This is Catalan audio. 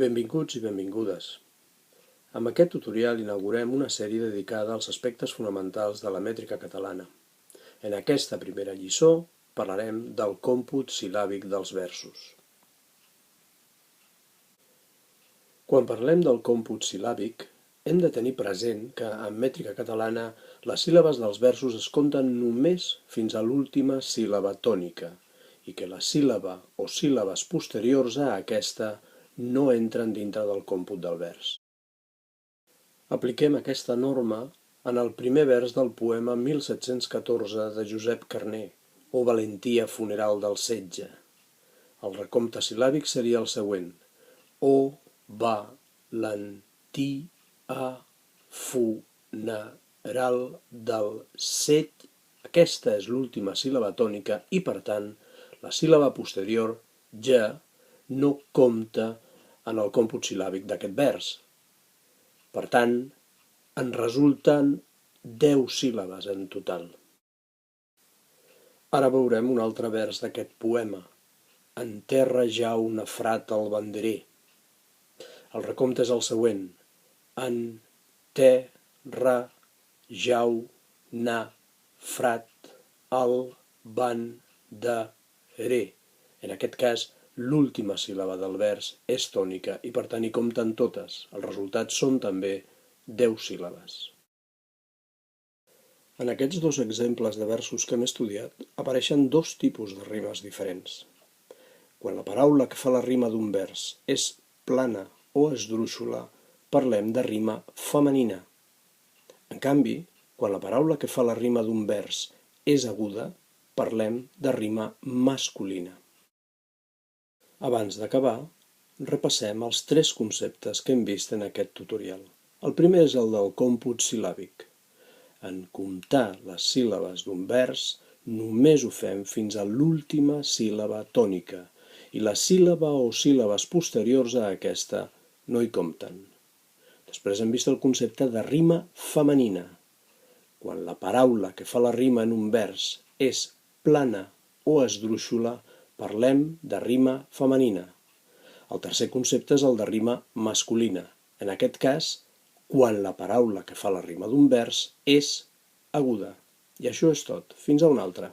Benvinguts i benvingudes. Amb aquest tutorial inaugurem una sèrie dedicada als aspectes fonamentals de la mètrica catalana. En aquesta primera lliçó parlarem del còmput sil·làbic dels versos. Quan parlem del còmput sil·làbic, hem de tenir present que en mètrica catalana les síl·labes dels versos es compten només fins a l'última síl·laba tònica i que la síl·laba o síl·labes posteriors a aquesta no entren dintre del còmput del vers. Apliquem aquesta norma en el primer vers del poema 1714 de Josep Carner, o Valentia funeral del setge. El recompte sil·làbic seria el següent: o, va, len, ti, a, funeral del set. Aquesta és l'última síl·laba tònica i, per tant, la síl·laba posterior, ja, no compta en el còmput sil·làbic d'aquest vers. Per tant, en resulten 10 síl·labes en total. Ara veurem un altre vers d'aquest poema. En terra jau nafrat el banderer. El recompte és el següent: en terra jau nafrat el banderer. En aquest cas, l'última síl·laba del vers és tònica i per tant hi compten totes. Els resultats són també 10 síl·labes. En aquests dos exemples de versos que hem estudiat apareixen dos tipus de rimes diferents. Quan la paraula que fa la rima d'un vers és plana o esdrúixola, parlem de rima femenina. En canvi, quan la paraula que fa la rima d'un vers és aguda, parlem de rima masculina. Abans d'acabar, repassem els 3 conceptes que hem vist en aquest tutorial. El primer és el del còmput sil·làbic. En comptar les síl·labes d'un vers, només ho fem fins a l'última síl·laba tònica, i la síl·laba o síl·labes posteriors a aquesta no hi compten. Després hem vist el concepte de rima femenina. Quan la paraula que fa la rima en un vers és plana o esdrúixola, parlem de rima femenina. El tercer concepte és el de rima masculina. En aquest cas, quan la paraula que fa la rima d'un vers és aguda. I això és tot. Fins a una altra.